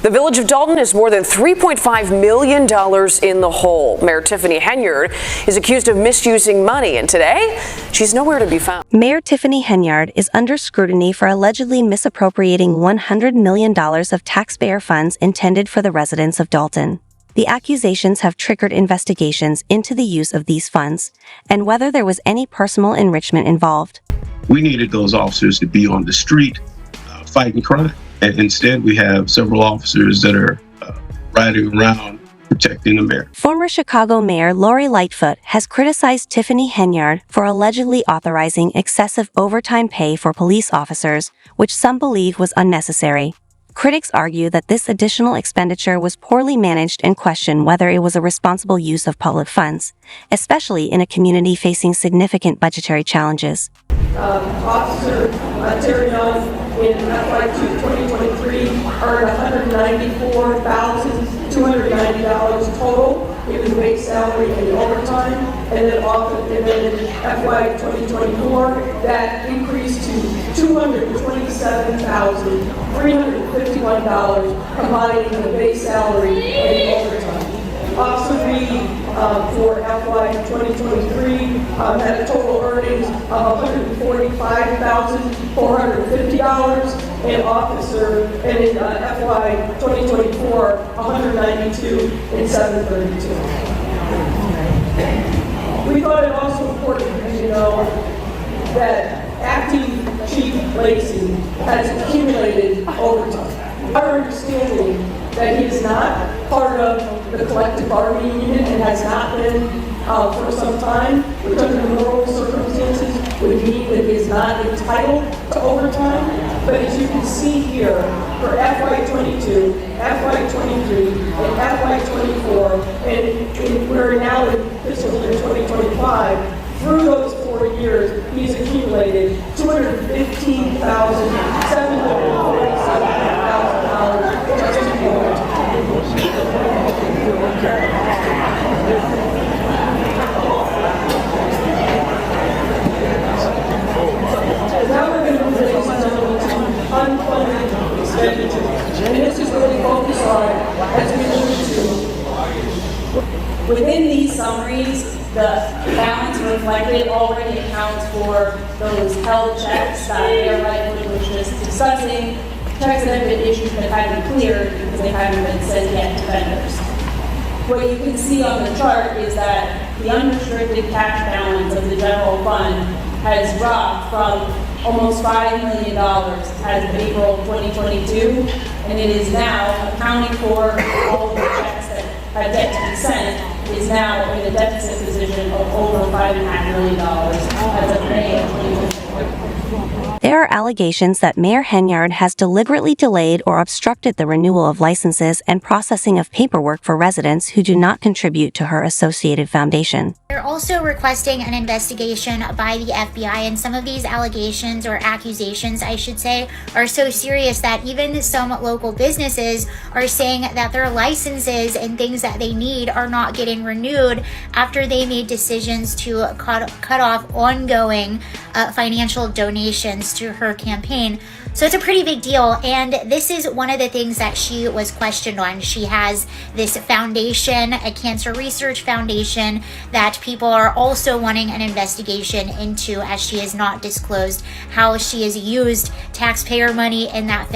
The village of Dalton is more than $3.5 million in the hole. Mayor Tiffany Henyard is accused of misusing money, and today, she's nowhere to be found. Mayor Tiffany Henyard is under scrutiny for allegedly misappropriating $100 million of taxpayer funds intended for the residents of Dalton. The accusations have triggered investigations into the use of these funds and whether there was any personal enrichment involved. We needed those officers to be on the street fighting crime. And instead, we have several officers that are riding around protecting the mayor. Former Chicago Mayor Lori Lightfoot has criticized Tiffany Henyard for allegedly authorizing excessive overtime pay for police officers, which some believe was unnecessary. Critics argue that this additional expenditure was poorly managed and question whether it was a responsible use of public funds, especially in a community facing significant budgetary challenges. Officer Terry Young in FY 2023 earned $194,290 total in the base salary and the overtime, and then in FY 2024 that increased to $227,351, combining the base salary and the overtime. Officer Reed for FY 2023 had a total earnings of $145,450, and in FY 2024, $192,732. We thought it also important to know that Acting Chief Lacey has accumulated overtime. Our understanding that he is not part of the collective bargaining unit and has not been for some time, which under normal circumstances would mean that he is not entitled to overtime. But as you can see here, for FY 22, FY 23, and FY 24, and we're now in fiscal year 2025, through those 4 years, he's accumulated $215,747 just in overtime. Now we're going to move to unfunded expenditures, and this is what we focus on as we move to. Within these summaries, the balance reflected already accounts for those held checks that Mayor Lightfoot was just discussing, checks that have been issued but haven't been cleared because they haven't been sent yet to vendors. What you can see on the chart is that the unrestricted cash balance of the general fund has dropped from almost $5 million as of April 2022, and it is now accounting for all of the checks that have yet to be sent, is now in a deficit position of over $5.5 million as of May 2024. There are allegations that Mayor Henyard has deliberately delayed or obstructed the renewal of licenses and processing of paperwork for residents who do not contribute to her associated foundation. They're also requesting an investigation by the FBI, and some of these allegations, or accusations I should say, are so serious that even some local businesses are saying that their licenses and things that they need are not getting renewed after they made decisions to cut off ongoing financial donations to her campaign. So it's a pretty big deal, and this is one of the things that she was questioned on. She has this foundation, a cancer research foundation, that people are also wanting an investigation into, as she has not disclosed how she has used taxpayer money in that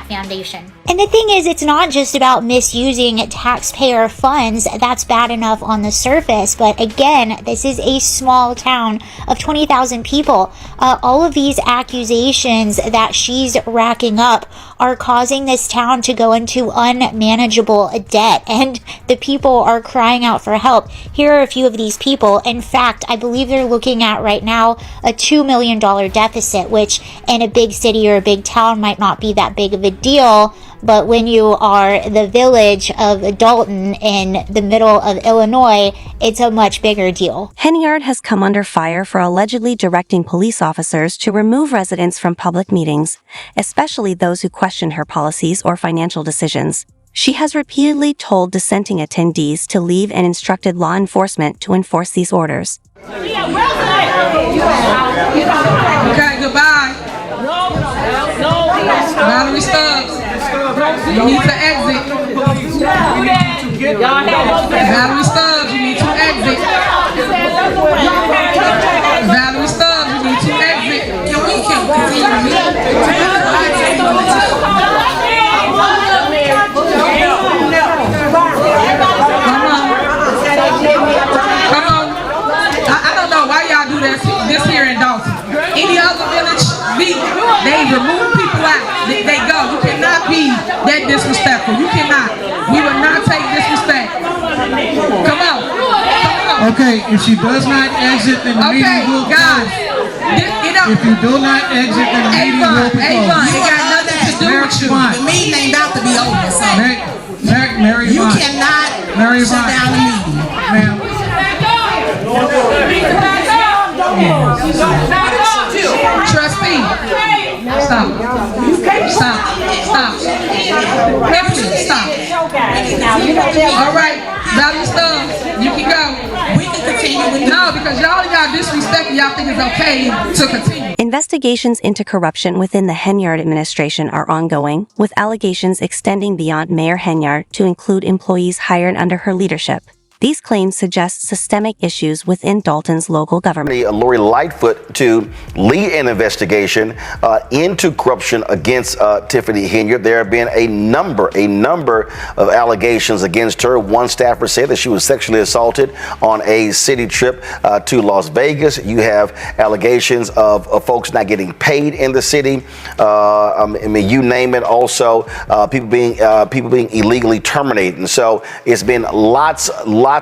foundation. And the thing is, it's not just about misusing taxpayer funds. That's bad enough on the surface, but again, this is a small town of 20,000 people. All of these accusations that she's racking up are causing this town to go into unmanageable debt, and the people are crying out for help. Here are a few of these people. In fact, I believe they're looking at right now a $2 million deficit, which in a big city or a big town might not be that big of a deal, but when you are the village of Dalton in the middle of Illinois, it's a much bigger deal. Henyard has come under fire for allegedly directing police officers to remove residents from public meetings, especially those who question her policies or financial decisions. She has repeatedly told dissenting attendees to leave and instructed law enforcement to enforce these orders. Okay, goodbye. Valerie Stubbs. you need to exit. Valerie Stubbs, you need to exit. Valerie Stubbs, you need to exit. Come on. I don't know why y'all do this here in Dalton. Any other village, they remove people out. They go. You cannot be that disrespectful. You cannot. We will not take disrespect. Come on. Okay, if she does not exit, then the meeting will close. If you do not exit, then the meeting will be closed. It got nothing to do with you. The meeting ain't about to be over, so Mary you cannot shut down the meeting. Ma'am. Trustee, stop. Deputy, stop. All right, Valerie Stubbs, you can go. We can continue. No, because y'all disrespect and y'all think it's okay to continue. Investigations into corruption within the Henyard administration are ongoing, with allegations extending beyond Mayor Henyard to include employees hired under her leadership. These claims suggest systemic issues within Dalton's local government. Lori Lightfoot to lead an investigation into corruption against Tiffany Henyard. There have been a number of allegations against her. One staffer said that she was sexually assaulted on a city trip to Las Vegas. You have allegations of folks not getting paid in the city. I mean, you name it. Also, people being illegally terminated. And so it's been lots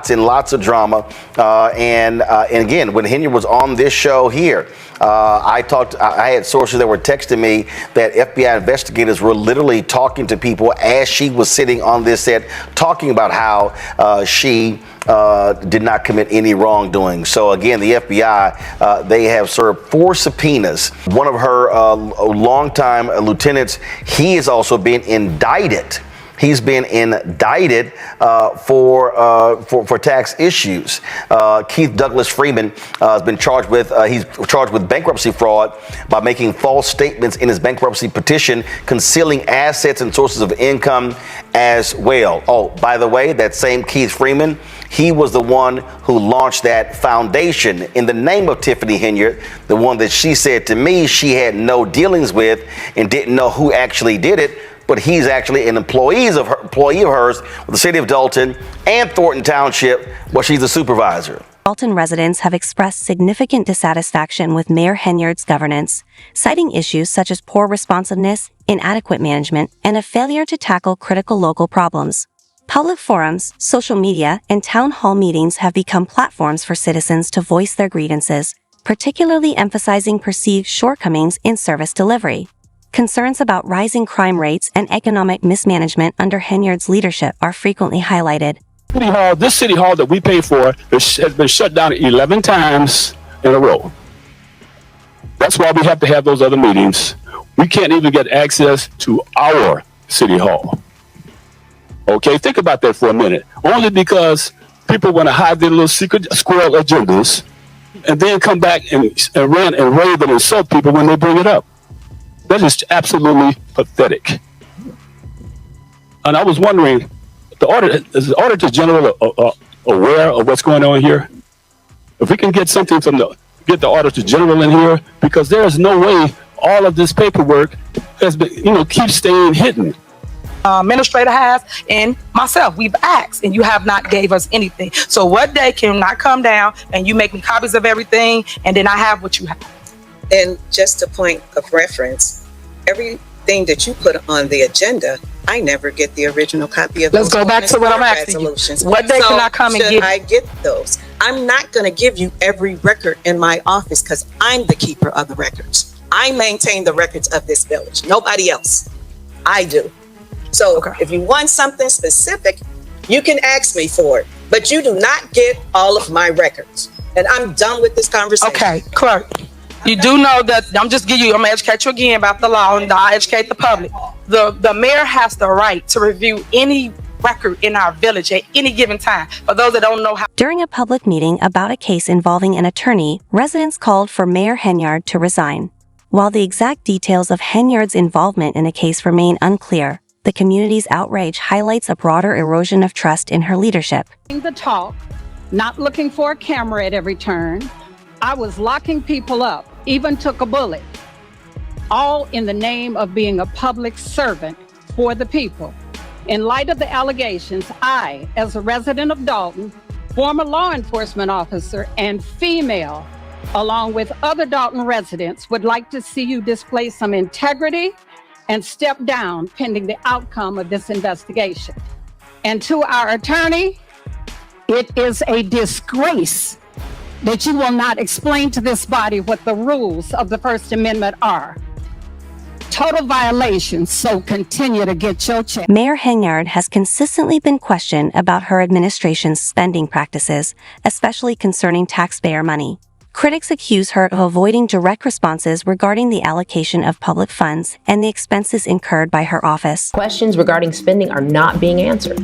and lots of drama. And again, when Henyard was on this show here, I had sources that were texting me that FBI investigators were literally talking to people as she was sitting on this set, talking about how she did not commit any wrongdoing. So again, the FBI, they have served 4 subpoenas. One of her longtime lieutenants, he has also been indicted. He's been indicted for tax issues. Keith Douglas Freeman has been charged with bankruptcy fraud by making false statements in his bankruptcy petition, concealing assets and sources of income as well. Oh, by the way, that same Keith Freeman, he was the one who launched that foundation in the name of Tiffany Henyard, the one that she said to me she had no dealings with and didn't know who actually did it. But he's actually an employee of hers with the city of Dalton and Thornton Township, where she's a supervisor. Dalton residents have expressed significant dissatisfaction with Mayor Henyard's governance, citing issues such as poor responsiveness, inadequate management, and a failure to tackle critical local problems. Public forums, social media, and town hall meetings have become platforms for citizens to voice their grievances, particularly emphasizing perceived shortcomings in service delivery. Concerns about rising crime rates and economic mismanagement under Henyard's leadership are frequently highlighted. This city hall that we pay for has been shut down 11 times in a row. That's why we have to have those other meetings. We can't even get access to our city hall. Okay, think about that for a minute. Only because people want to hide their little secret squirrel agendas and then come back and rant and rave and insult people when they bring it up. That is absolutely pathetic. And I was wondering, is the Auditor General aware of what's going on here? If we can get something get the Auditor General in here, because there is no way all of this paperwork has been, keeps staying hidden. Administrator has, and myself, we've asked, and you have not gave us anything. So what day can I come down and you make me copies of everything, and then I have what you have? And just a point of reference, everything that you put on the agenda, I never get the original copy of. Let's go back to what I'm asking you. What day can I come and get? I get those? I'm not going to give you every record in my office because I'm the keeper of the records. I maintain the records of this village. Nobody else. I do. So if you want something specific, you can ask me for it, but you do not get all of my records. And I'm done with this conversation. Okay, clerk. You do know that I'm gonna educate you again about the law, and I educate the public. The mayor has the right to review any record in our village at any given time. For those that don't know how. During a public meeting about a case involving an attorney, residents called for Mayor Henyard to resign. While the exact details of Henyard's involvement in the case remain unclear, the community's outrage highlights a broader erosion of trust in her leadership. The talk, not looking for a camera at every turn. I was locking people up, even took a bullet, all in the name of being a public servant for the people. In light of the allegations, I, as a resident of Dalton, former law enforcement officer and female, along with other Dalton residents, would like to see you display some integrity and step down pending the outcome of this investigation. And to our attorney, it is a disgrace that you will not explain to this body what the rules of the First Amendment are. Total violations, so continue to get your check. Mayor Henyard has consistently been questioned about her administration's spending practices, especially concerning taxpayer money. Critics accuse her of avoiding direct responses regarding the allocation of public funds and the expenses incurred by her office. Questions regarding spending are not being answered.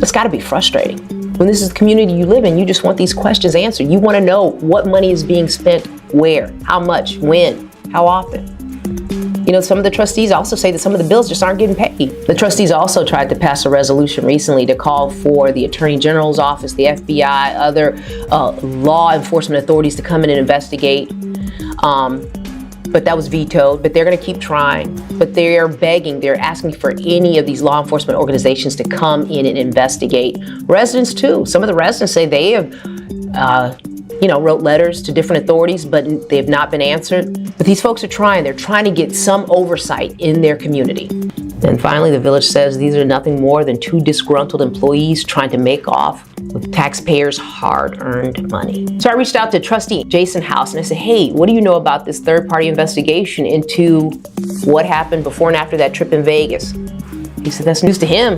It's got to be frustrating. When this is the community you live in, you just want these questions answered. You want to know what money is being spent where, how much, when, how often. You know, some of the trustees also say that some of the bills just aren't getting paid. The trustees also tried to pass a resolution recently to call for the Attorney General's office, the FBI, other law enforcement authorities to come in and investigate. But that was vetoed, but they're going to keep trying. But they're begging, they're asking for any of these law enforcement organizations to come in and investigate. Residents too. Some of the residents say they have wrote letters to different authorities, but they have not been answered. But these folks are trying. They're trying to get some oversight in their community. And finally, the village says these are nothing more than two disgruntled employees trying to make off with taxpayers' hard-earned money. So I reached out to trustee Jason House and I said, hey, what do you know about this third-party investigation into what happened before and after that trip in Vegas? He said that's news to him.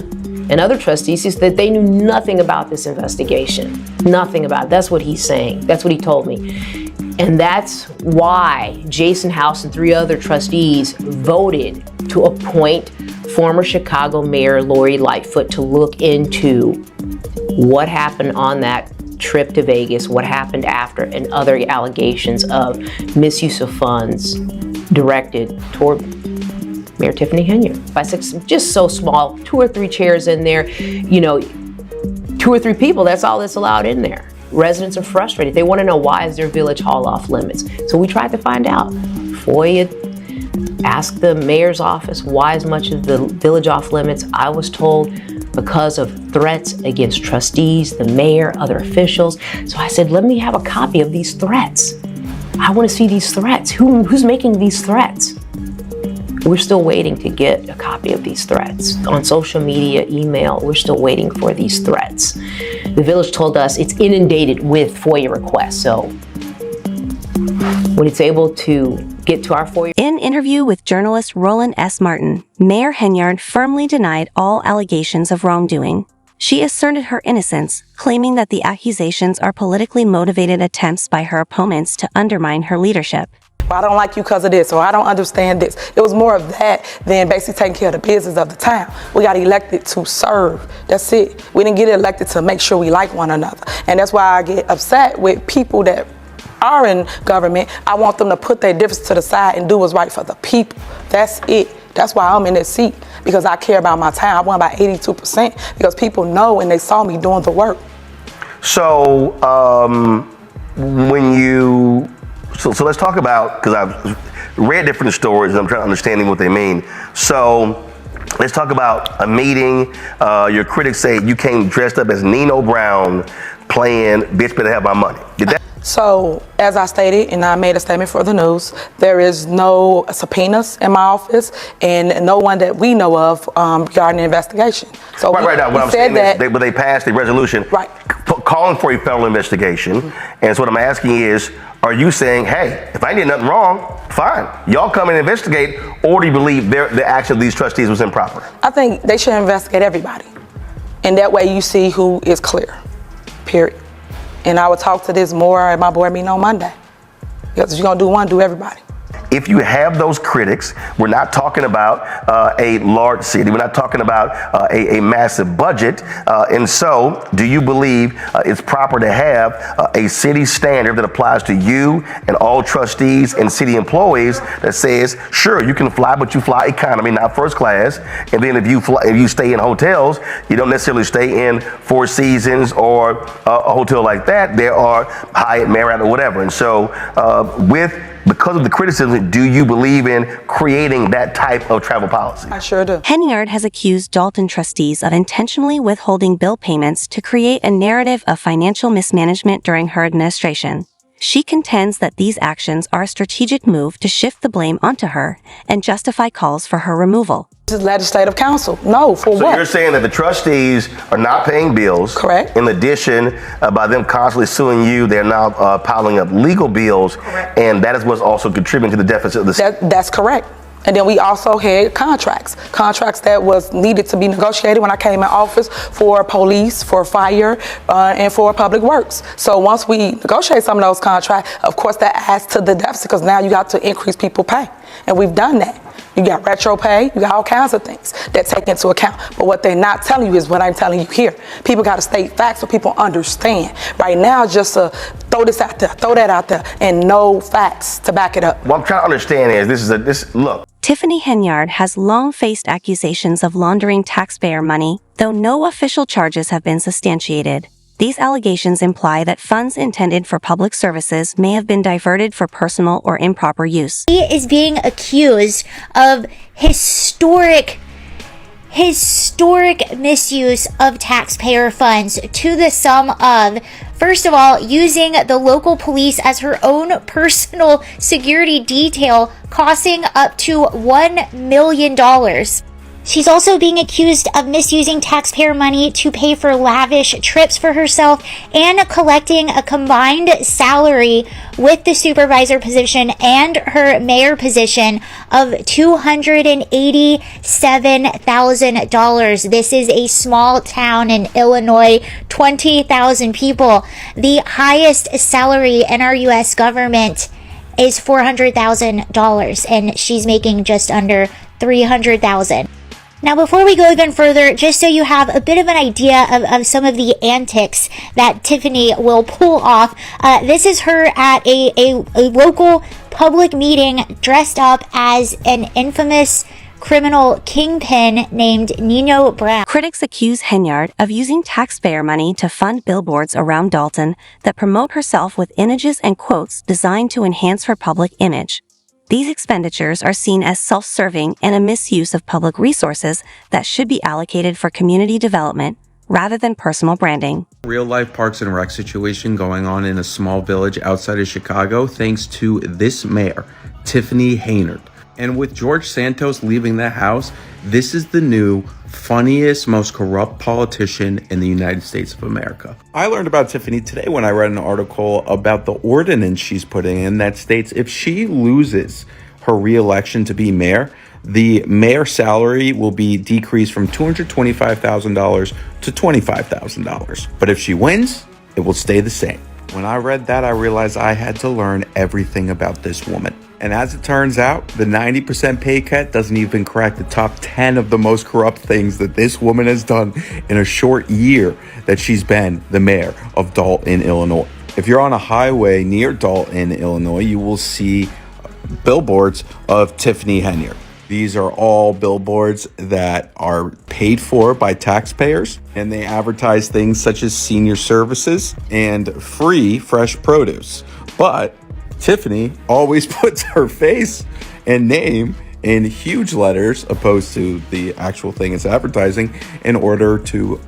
And other trustees, he said they knew nothing about this investigation. Nothing about it. That's what he's saying. That's what he told me. And that's why Jason House and 3 other trustees voted to appoint former Chicago Mayor Lori Lightfoot to look into what happened on that trip to Vegas, what happened after, and other allegations of misuse of funds directed toward Mayor Tiffany Henyard. By 6, just so small, 2 or 3 chairs in there, 2 or 3 people, that's all that's allowed in there. Residents are frustrated. They want to know, why is their village hall off limits? So we tried to find out. FOIA asked the mayor's office, why is much of the village off limits? I was told because of threats against trustees, the mayor, other officials. So I said, let me have a copy of these threats. I want to see these threats. Who's making these threats? We're still waiting to get a copy of these threats. On social media, email, we're still waiting for these threats. The village told us it's inundated with FOIA requests, so when it's able to get to our FOIA. In interview with journalist Roland S. Martin, Mayor Henyard firmly denied all allegations of wrongdoing. She asserted her innocence, claiming that the accusations are politically motivated attempts by her opponents to undermine her leadership. I don't like you because of this, or I don't understand this. It was more of that than basically taking care of the business of the town. We got elected to serve. That's it. We didn't get elected to make sure we like one another. And that's why I get upset with people that are in government. I want them to put their difference to the side and do what's right for the people. That's it. That's why I'm in this seat, because I care about my town. I won by 82% because people know and they saw me doing the work. So So let's talk about, because I've read different stories and I'm trying to understand what they mean. So let's talk about a meeting. Your critics say you came dressed up as Nino Brown playing Bitch Better Have My Money. Did that? So, as I stated, and I made a statement for the news, there is no subpoenas in my office and no one that we know of regarding the investigation. So right now, what I'm saying is they passed a resolution calling for a federal investigation. And so what I'm asking is, are you saying, hey, if I did nothing wrong, fine, y'all come and investigate, or do you believe the action of these trustees was improper? I think they should investigate everybody. And that way you see who is clear, period. And I will talk to this more at my board meeting on Monday. Because if you're going to do one, do everybody. if you have those critics, we're not talking about a large city. We're not talking about a massive budget. And so, do you believe it's proper to have a city standard that applies to you and all trustees and city employees that says, sure, you can fly, but you fly economy, not first class. And then if you stay in hotels, you don't necessarily stay in Four Seasons or a hotel like that. There are Hyatt, Marriott, or whatever. And so, because of the criticism, do you believe in creating that type of travel policy? I sure do. Henyard has accused Dalton trustees of intentionally withholding bill payments to create a narrative of financial mismanagement during her administration. She contends that these actions are a strategic move to shift the blame onto her and justify calls for her removal. This is legislative council. No, for So what? you're saying that the trustees are not paying bills. Correct. In addition, by them constantly suing you, they're now piling up legal bills. Correct. And that is what's also contributing to the deficit of the city. That's correct. And then we also had contracts that was needed to be negotiated when I came in office for police, for fire, and for public works. So once we negotiate some of those contracts, of course that adds to the deficit because now you got to increase people's pay. And we've done that. You got retro pay, you got all kinds of things that take into account. But what they're not telling you is what I'm telling you here. People got to state facts so people understand. Right now, just throw this out there, throw that out there, and no facts to back it up. What I'm trying to understand is look. Tiffany Henyard has long faced accusations of laundering taxpayer money, though no official charges have been substantiated. These allegations imply that funds intended for public services may have been diverted for personal or improper use. He is being accused of historic misuse of taxpayer funds to the sum of, first of all, using the local police as her own personal security detail, costing up to $1 million. She's also being accused of misusing taxpayer money to pay for lavish trips for herself and collecting a combined salary with the supervisor position and her mayor position of $287,000. This is a small town in Illinois, 20,000 people. The highest salary in our U.S. government is $400,000, and she's making just under $300,000. Now, before we go even further, just so you have a bit of an idea of some of the antics that Tiffany will pull off, this is her at a local public meeting dressed up as an infamous criminal kingpin named Nino Brown. Critics accuse Henyard of using taxpayer money to fund billboards around Dalton that promote herself with images and quotes designed to enhance her public image. These expenditures are seen as self-serving and a misuse of public resources that should be allocated for community development rather than personal branding. Real-life Parks and Rec situation going on in a small village outside of Chicago thanks to this mayor, Tiffany Henyard. And with George Santos leaving the house, this is the new, funniest, most corrupt politician in the United States of America. I learned about Tiffany today when I read an article about the ordinance she's putting in that states if she loses her re-election to be mayor, the mayor's salary will be decreased from $225,000 to $25,000. But if she wins, it will stay the same. When I read that, I realized I had to learn everything about this woman. And as it turns out, the 90% pay cut doesn't even crack the top 10 of the most corrupt things that this woman has done in a short year that she's been the mayor of Dalton, Illinois. If you're on a highway near Dalton, Illinois, you will see billboards of Tiffany Henyard. These are all billboards that are paid for by taxpayers, and they advertise things such as senior services and free fresh produce. But Tiffany always puts her face and name in huge letters opposed to the actual thing it's advertising in order to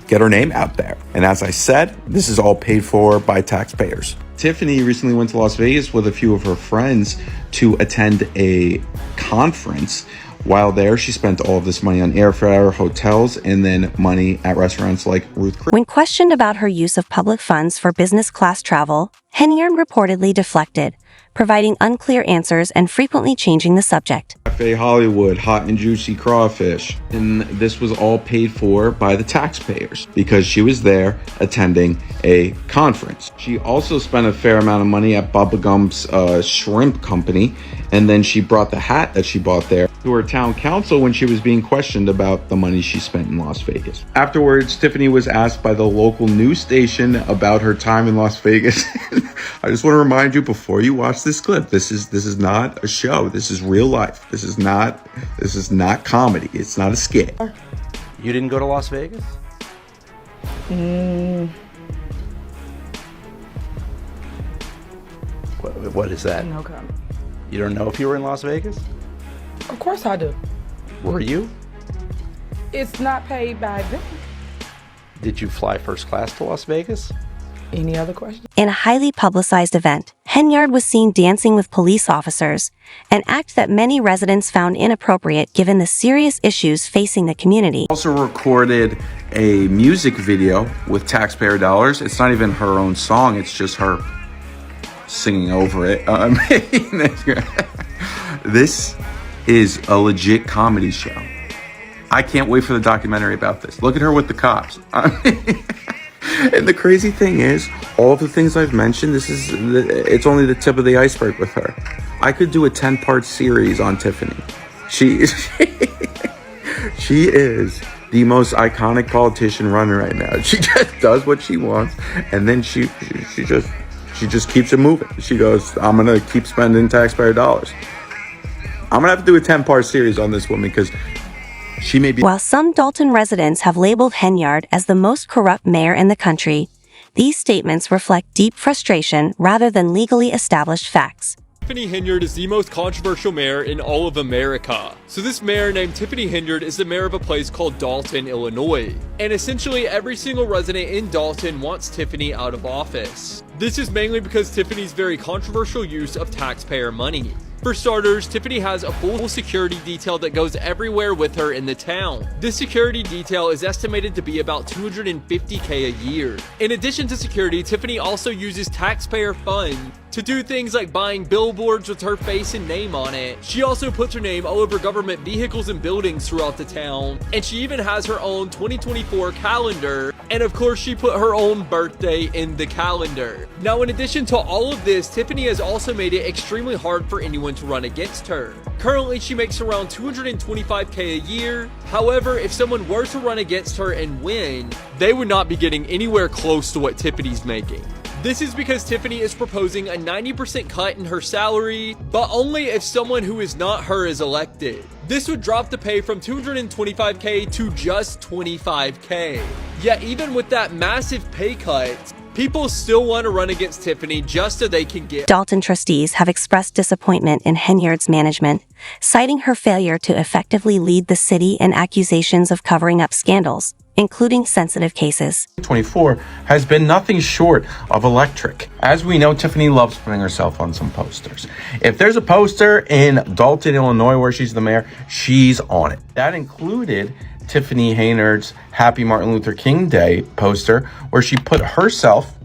get her name out there. And as I said, this is all paid for by taxpayers. Tiffany recently went to Las Vegas with a few of her friends to attend a conference. While there, she spent all of this money on airfare, hotels, and then money at restaurants like Ruth Chris. When questioned about her use of public funds for business class travel, Henyard reportedly deflected, providing unclear answers and frequently changing the subject. Cafe Hollywood, hot and juicy crawfish. And this was all paid for by the taxpayers because she was there attending a conference. She also spent a fair amount of money at Bubba Gump's shrimp company, and then she brought the hat that she bought there to her town council when she was being questioned about the money she spent in Las Vegas. Afterwards, Tiffany was asked by the local news station about her time in Las Vegas. I just want to remind you before you watch this clip, this is not a show. This is real life. This is not comedy. It's not a skit. You didn't go to Las Vegas? What is that? No comment. You don't know if you were in Las Vegas? Of course I do. Were you? It's not paid by them. Did you fly first class to Las Vegas? Any other questions? In a highly publicized event, Henyard was seen dancing with police officers, an act that many residents found inappropriate given the serious issues facing the community. Also recorded a music video with taxpayer dollars. It's not even her own song, it's just her singing over it. This is a legit comedy show. I can't wait for the documentary about this. Look at her with the cops. And the crazy thing is, all of the things I've mentioned, it's only the tip of the iceberg with her. I could do a 10-part series on Tiffany. She is the most iconic politician running right now. She just does what she wants, and then she just keeps it moving. She goes, I'm gonna keep spending taxpayer dollars. I'm gonna have to do a 10-part series on this woman because she may be. While some Dalton residents have labeled Henyard as the most corrupt mayor in the country, these statements reflect deep frustration rather than legally established facts. Tiffany Henyard is the most controversial mayor in all of America. So this mayor named Tiffany Henyard is the mayor of a place called Dalton, Illinois. And essentially every single resident in Dalton wants Tiffany out of office. This is mainly because Tiffany's very controversial use of taxpayer money. For starters, Tiffany has a full security detail that goes everywhere with her in the town. This security detail is estimated to be about $250K a year. In addition to security, Tiffany also uses taxpayer funds to do things like buying billboards with her face and name on it. She also puts her name all over government vehicles and buildings throughout the town. And she even has her own 2024 calendar. And of course, she put her own birthday in the calendar. Now, in addition to all of this, Tiffany has also made it extremely hard for anyone to run against her. Currently, she makes around $225K a year. However, if someone were to run against her and win, they would not be getting anywhere close to what Tiffany's making. This is because Tiffany is proposing a 90% cut in her salary, but only if someone who is not her is elected. This would drop the pay from $225K to just $25K. Yet even with that massive pay cut, people still want to run against Tiffany just so they can get. Dalton trustees have expressed disappointment in Henyard's management, citing her failure to effectively lead the city and accusations of covering up scandals, including sensitive cases. 24 has been nothing short of electric. As we know, Tiffany loves putting herself on some posters. If there's a poster in Dalton, Illinois, where she's the mayor, she's on it. That included Tiffany Henyard's Happy Martin Luther King Day poster, where she put herself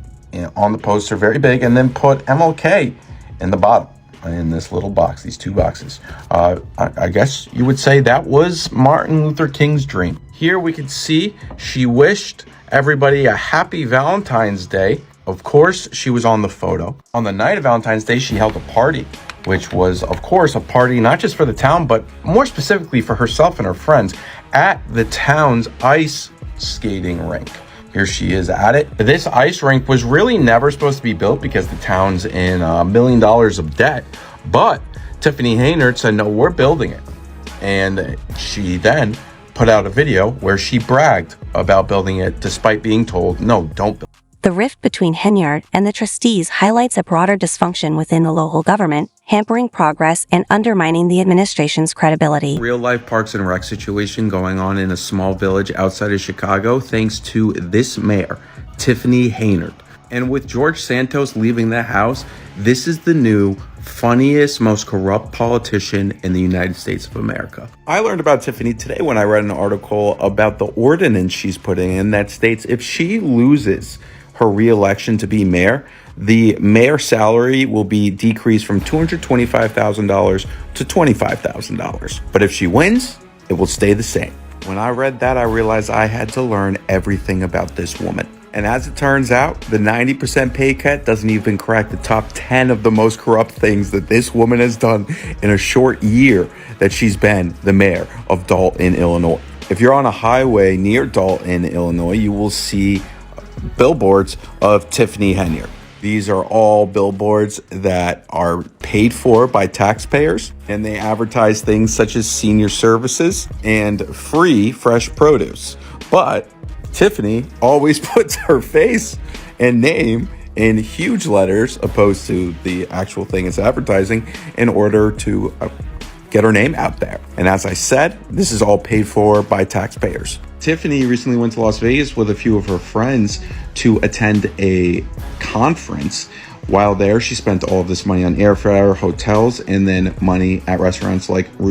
on the poster very big and then put MLK in the bottom, in this little box, these two boxes. I guess you would say that was Martin Luther King's dream. Here we can see she wished everybody a happy Valentine's Day. Of course, she was on the photo. On the night of Valentine's Day, she held a party, which was, of course, a party not just for the town, but more specifically for herself and her friends at the town's ice skating rink. Here she is at it. This ice rink was really never supposed to be built because the town's in $1 million of debt. But Tiffany Henyard said, no, we're building it. And she then put out a video where she bragged about building it despite being told, no, don't build it. The rift between Henyard and the trustees highlights a broader dysfunction within the local government, hampering progress and undermining the administration's credibility. Real-life Parks and Rec situation going on in a small village outside of Chicago thanks to this mayor, Tiffany Henyard. And with George Santos leaving the house, this is the new funniest, most corrupt politician in the United States of America. I learned about Tiffany today when I read an article about the ordinance she's putting in that states if she loses her re-election to be mayor, the mayor's salary will be decreased from $225,000 to $25,000. But if she wins, it will stay the same. When I read that, I realized I had to learn everything about this woman. And as it turns out, the 90% pay cut doesn't even crack the top 10 of the most corrupt things that this woman has done in a short year that she's been the mayor of Dalton, Illinois. If you're on a highway near Dalton, Illinois, you will see billboards of Tiffany Henyard. These are all billboards that are paid for by taxpayers, and they advertise things such as senior services and free fresh produce. But Tiffany always puts her face and name in huge letters opposed to the actual thing it's advertising in order to get her name out there. And as I said, this is all paid for by taxpayers. Tiffany recently went to Las Vegas with a few of her friends to attend a conference. While there, she spent all of this money on airfare, hotels, and then money at restaurants like Ruth